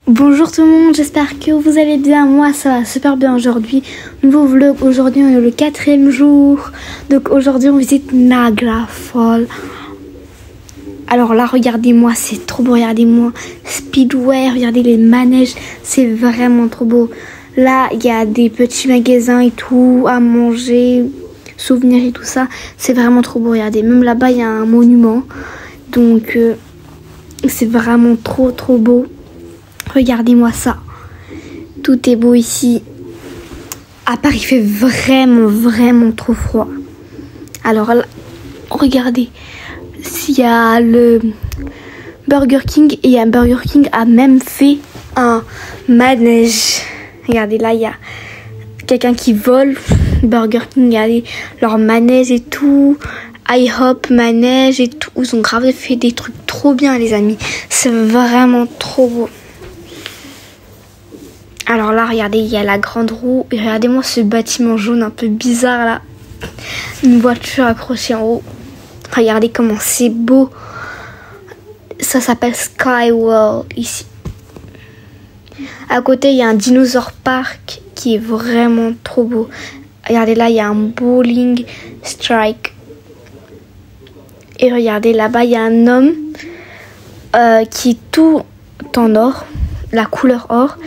Bonjour tout le monde, j'espère que vous allez bien. Moi ça va super bien aujourd'hui. Nouveau vlog, aujourd'hui on est le 4e jour. Donc aujourd'hui on visite Niagara Falls. Alors là regardez-moi, c'est trop beau, regardez-moi. Speedway, regardez les manèges, c'est vraiment trop beau. Là il y a des petits magasins et tout, à manger, souvenirs et tout ça. C'est vraiment trop beau, regardez. Même là-bas il y a un monument. Donc c'est vraiment trop beau. Regardez-moi ça. Tout est beau ici. À part, il fait vraiment trop froid. Alors là, regardez. S'il y a le Burger King. Et un Burger King a même fait un manège. Regardez, là, il y a quelqu'un qui vole. Burger King, regardez leur manège et tout. IHOP, manège et tout. Ils ont grave fait des trucs trop bien, les amis. C'est vraiment trop beau. Alors là, regardez, il y a la grande roue. Et regardez-moi ce bâtiment jaune un peu bizarre là. Une voiture accrochée en haut. Regardez comment c'est beau. Ça s'appelle Sky World ici. À côté, il y a un dinosaure park qui est vraiment trop beau. Regardez là, il y a un bowling strike. Et regardez, là-bas, il y a un homme qui est tout en or. La couleur or.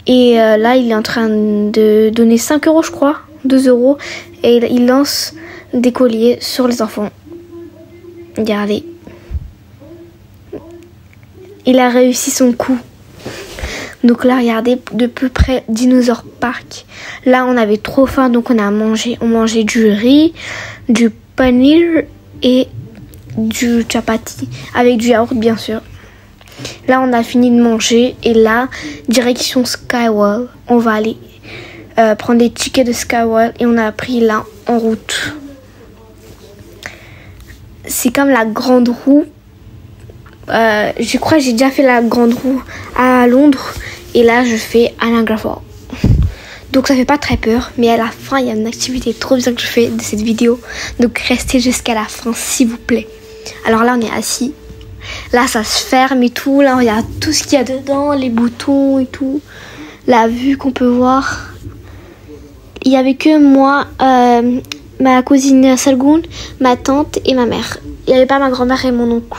Et là, il est en train de donner 5 euros, je crois, 2 euros. Et il lance des colliers sur les enfants. Regardez. Il a réussi son coup. Donc là, regardez, de peu près, Dinosaur Park. Là, on avait trop faim, donc on a mangé. On mangeait du riz, du paneer et du chapati. Avec du yaourt, bien sûr. Là, on a fini de manger et là, direction Skywall. On va aller prendre des tickets de Skywall et on a pris là en route. C'est comme la grande roue. Je crois que j'ai déjà fait la grande roue à Londres et là, je fais à Niagara Falls. Donc, ça fait pas très peur, mais à la fin, il y a une activité trop bien que je fais de cette vidéo. Donc, restez jusqu'à la fin, s'il vous plaît. Alors là, on est assis. Là, ça se ferme et tout. Là, il y a tout ce qu'il y a dedans, les boutons et tout. La vue qu'on peut voir. Il n'y avait que moi, ma cousine Salgoun, ma tante et ma mère. Il n'y avait pas ma grand-mère et mon oncle.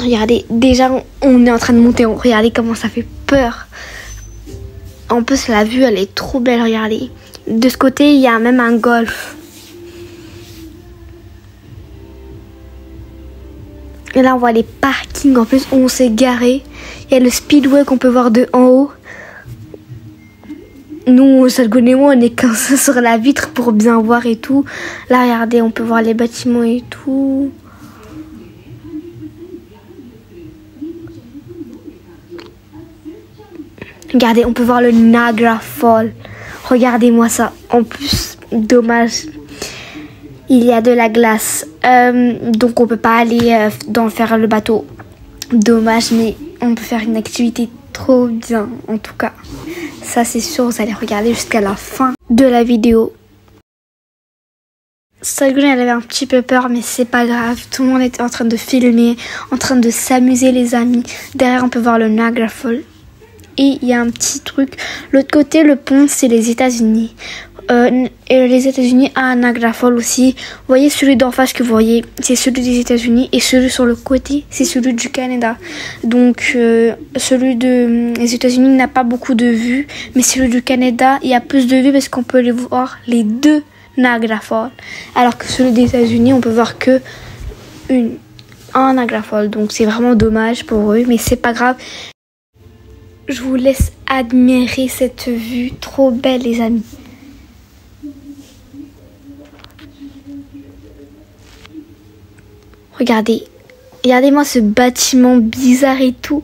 Regardez, déjà, on est en train de monter. Regardez comment ça fait peur. En plus, la vue, elle est trop belle. Regardez. De ce côté, il y a même un golf. Et là, on voit les parkings en plus où on s'est garé. Il y a le speedway qu'on peut voir de en haut. Nous, Salgoun et moi, on est comme ça sur la vitre pour bien voir et tout. Là, regardez, on peut voir les bâtiments et tout. Regardez, on peut voir le Niagara Falls. Regardez-moi ça. En plus, dommage. Il y a de la glace, donc on peut pas aller faire le bateau. Dommage, mais on peut faire une activité trop bien, en tout cas. Ça, c'est sûr, vous allez regarder jusqu'à la fin de la vidéo. Salgoun, elle avait un petit peu peur, mais c'est pas grave. Tout le monde était en train de filmer, en train de s'amuser, les amis. Derrière, on peut voir le Niagara Falls. Et il y a un petit truc. L'autre côté, le pont, c'est les États-Unis. Et les États-Unis à Niagara Falls aussi. Vous voyez celui d'en face que vous voyez, c'est celui des États-Unis et celui sur le côté, c'est celui du Canada. Donc celui des États-Unis n'a pas beaucoup de vues, mais celui du Canada, il y a plus de vues parce qu'on peut les voir les deux Niagara Falls. Alors que celui des États-Unis, on peut voir que un Niagara Falls. Donc c'est vraiment dommage pour eux, mais c'est pas grave. Je vous laisse admirer cette vue trop belle, les amis. Regardez, regardez-moi ce bâtiment bizarre et tout.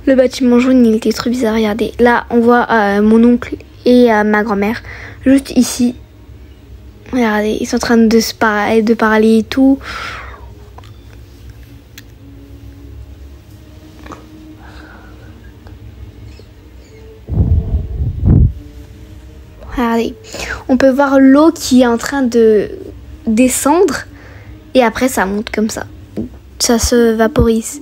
Le bâtiment jaune, il était trop bizarre, regardez. Là, on voit mon oncle et ma grand-mère, juste ici. Regardez, ils sont en train de parler et tout. Regardez, on peut voir l'eau qui est en train de descendre et après ça monte comme ça. Ça se vaporise.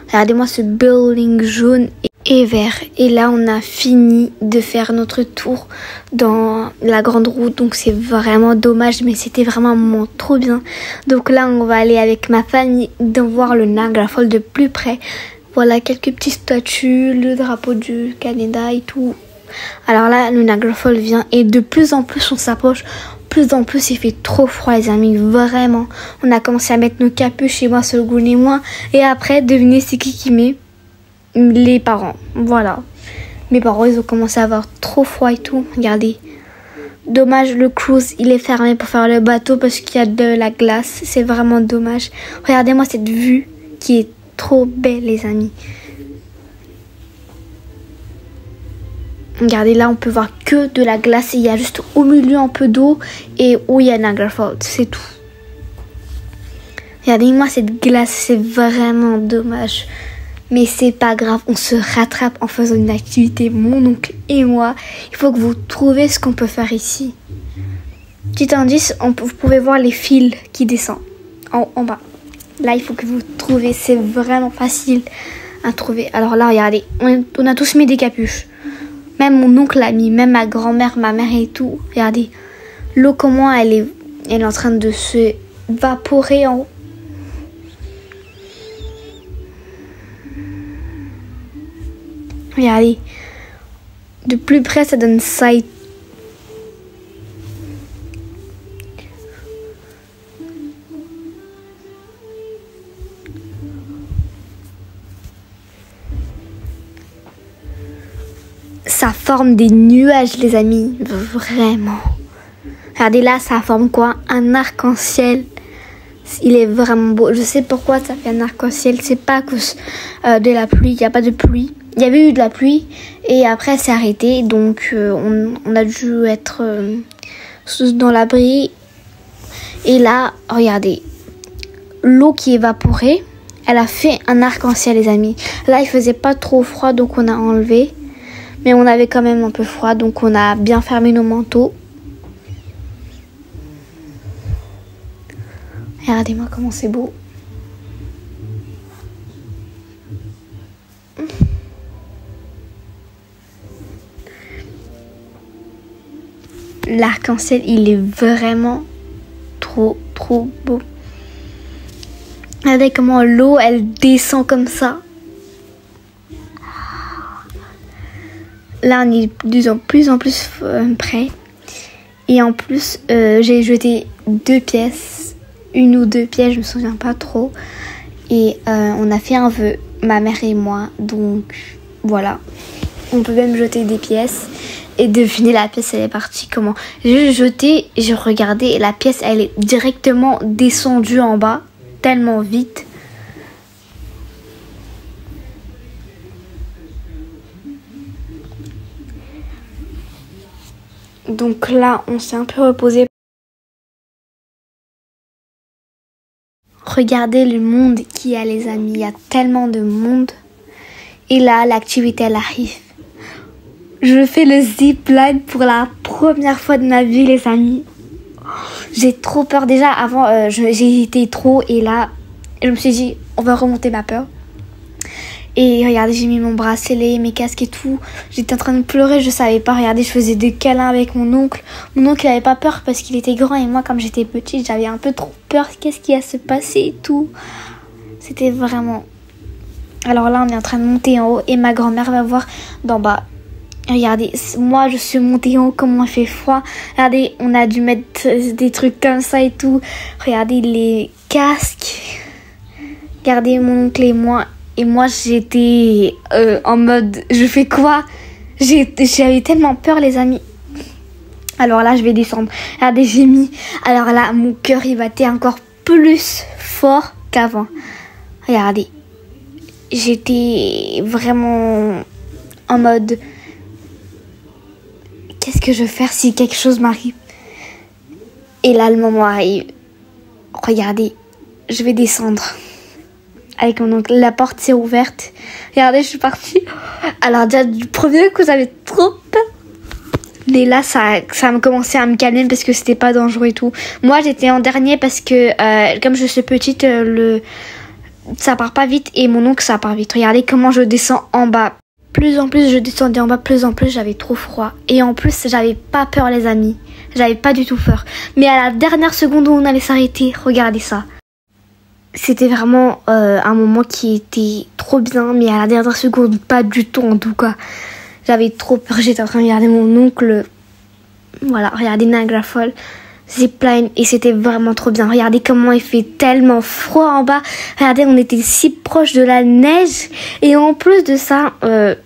Regardez-moi ce building jaune et vert. Et là, on a fini de faire notre tour dans la grande route. Donc, c'est vraiment dommage, mais c'était vraiment un moment trop bien. Donc là, on va aller avec ma famille voir le Niagara Falls de plus près. Voilà, quelques petites statues, le drapeau du Canada et tout. Alors là, le Niagara Falls vient et de plus en plus, on s'approche. Plus en plus, il fait trop froid, les amis. Vraiment. On a commencé à mettre nos capuches chez moi, Solgun et moi. Et après, devinez c'est qui met? Les parents. Voilà. Mes parents, ils ont commencé à avoir trop froid et tout. Regardez. Dommage, le cruise, il est fermé pour faire le bateau parce qu'il y a de la glace. C'est vraiment dommage. Regardez-moi cette vue qui est trop belle, les amis. Regardez, là, on peut voir que de la glace. Et il y a juste au milieu un peu d'eau et où il y a Niagara Falls. C'est tout. Regardez-moi cette glace. C'est vraiment dommage. Mais c'est pas grave. On se rattrape en faisant une activité, mon oncle et moi. Il faut que vous trouviez ce qu'on peut faire ici. Petit indice, vous pouvez voir les fils qui descendent en bas. Là, il faut que vous trouviez. C'est vraiment facile à trouver. Alors là, regardez. On a tous mis des capuches. Même mon oncle l'a mis, même ma grand-mère, ma mère et tout. Regardez, l'eau comment elle est en train de se vaporer en haut. Regardez, de plus près ça donne ça. Ça forme des nuages, les amis. Vraiment. Regardez là, ça forme quoi? Un arc-en-ciel. Il est vraiment beau. Je sais pourquoi ça fait un arc-en-ciel. C'est pas à cause de la pluie. Il n'y a pas de pluie. Il y avait eu de la pluie. Et après, c'est arrêté. Donc, on a dû être dans l'abri. Et là, regardez. L'eau qui évaporait, elle a fait un arc-en-ciel, les amis. Là, il faisait pas trop froid. Donc, on a enlevé. Mais on avait quand même un peu froid, donc on a bien fermé nos manteaux. Regardez-moi comment c'est beau. L'arc-en-ciel, il est vraiment trop beau. Regardez comment l'eau, elle descend comme ça. Là, on est de plus en plus près. Et en plus, j'ai jeté 2 pièces. 1 ou 2 pièces, je me souviens pas trop. Et on a fait un vœu, ma mère et moi. Donc, voilà. On peut même jeter des pièces. Et devinez, la pièce, elle est partie comment? J'ai jeté, j'ai regardé. Et la pièce, elle est directement descendue en bas. Tellement vite. Donc là, on s'est un peu reposé. Regardez le monde qu'il y a, les amis. Il y a tellement de monde. Et là, l'activité, elle arrive. Je fais le zipline pour la première fois de ma vie, les amis. J'ai trop peur. Déjà, avant, j'hésitais trop. Et là, je me suis dit, on va remonter ma peur. Et regardez, j'ai mis mon bracelet, mes casques et tout. J'étais en train de pleurer, je savais pas. Regardez, je faisais des câlins avec mon oncle. Mon oncle, il avait pas peur parce qu'il était grand. Et moi, comme j'étais petite, j'avais un peu trop peur. Qu'est-ce qui va se passer et tout. C'était vraiment... Alors là, on est en train de monter en haut. Et ma grand-mère va voir d'en bas. Regardez, moi, je suis montée en haut. Comment il fait froid. Regardez, on a dû mettre des trucs comme ça et tout. Regardez les casques. Regardez mon oncle et moi. Et moi, j'étais en mode, je fais quoi? J'avais tellement peur, les amis. Alors là, je vais descendre. Regardez, j'ai mis... Alors là, mon cœur, il battait encore plus fort qu'avant. Regardez. J'étais vraiment en mode... Qu'est-ce que je vais faire si quelque chose m'arrive? Et là, le moment arrive. Regardez, je vais descendre. Avec mon oncle, la porte s'est ouverte. Regardez, je suis partie. Alors déjà, du premier coup, j'avais trop peur. Mais là, ça a commencé à me calmer parce que c'était pas dangereux et tout. Moi, j'étais en dernier parce que, comme je suis petite, ça part pas vite et mon oncle ça part vite. Regardez comment je descends en bas. Plus en plus je descendais en bas, plus en plus j'avais trop froid. Et en plus j'avais pas peur les amis. J'avais pas du tout peur. Mais à la dernière seconde où on allait s'arrêter, regardez ça. C'était vraiment un moment qui était trop bien, mais à la dernière seconde, pas du tout en tout cas. J'avais trop peur, j'étais en train de regarder mon oncle. Voilà, regardez Niagara Falls, zipline, et c'était vraiment trop bien. Regardez comment il fait tellement froid en bas. Regardez, on était si proche de la neige. Et en plus de ça,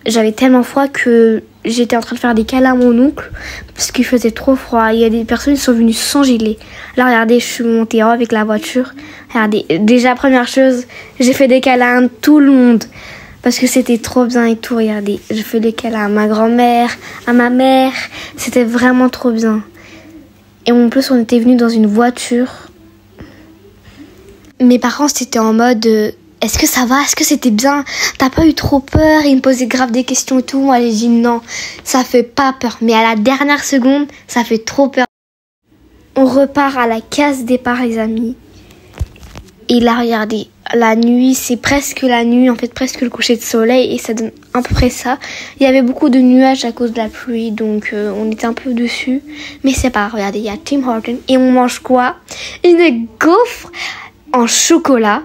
j'avais tellement froid que j'étais en train de faire des câlins à mon oncle parce qu'il faisait trop froid. Il y a des personnes qui sont venues sans gilet. Là, regardez, je suis montée en haut avec la voiture. Regardez, déjà, première chose, j'ai fait des câlins à tout le monde parce que c'était trop bien et tout. Regardez, je fais des câlins à ma grand-mère, à ma mère. C'était vraiment trop bien. Et en plus, on était venus dans une voiture. Mes parents, c'était en mode... est-ce que ça va? Est-ce que c'était bien? T'as pas eu trop peur? Ils me posaient grave des questions et tout. Moi, j'ai dit non, ça fait pas peur. Mais à la dernière seconde, ça fait trop peur. On repart à la case départ, les amis. Et là, regardez, la nuit, c'est presque la nuit, en fait, presque le coucher de soleil. Et ça donne à peu près ça. Il y avait beaucoup de nuages à cause de la pluie, donc on était un peu dessus. Mais c'est pas grave, regardez, il y a Tim Hortons. Et on mange quoi? Une gaufre en chocolat.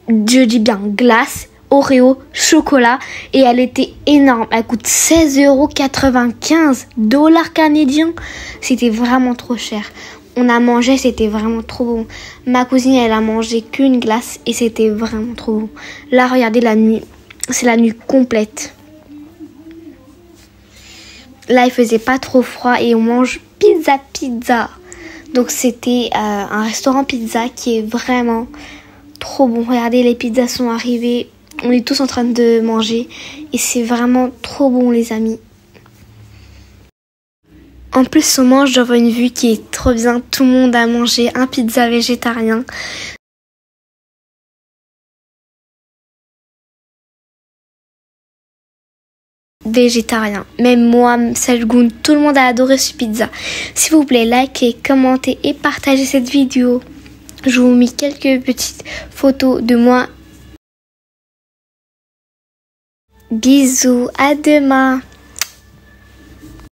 Je dis bien glace, Oreo, chocolat. Et elle était énorme. Elle coûte 16,95 $ canadiens. C'était vraiment trop cher. On a mangé, c'était vraiment trop bon. Ma cousine, elle a mangé qu'une glace et c'était vraiment trop bon. Là, regardez la nuit. C'est la nuit complète. Là, il faisait pas trop froid et on mange pizza. Donc, c'était un restaurant pizza qui est vraiment... trop bon. Regardez, les pizzas sont arrivées. On est tous en train de manger. Et c'est vraiment trop bon, les amis. En plus, on mange devant une vue qui est trop bien. Tout le monde a mangé un pizza végétarien. Végétarien. Même moi, Salgoun, tout le monde a adoré ce pizza. S'il vous plaît, likez, commentez et partagez cette vidéo. Je vous mets quelques petites photos de moi. Bisous, à demain.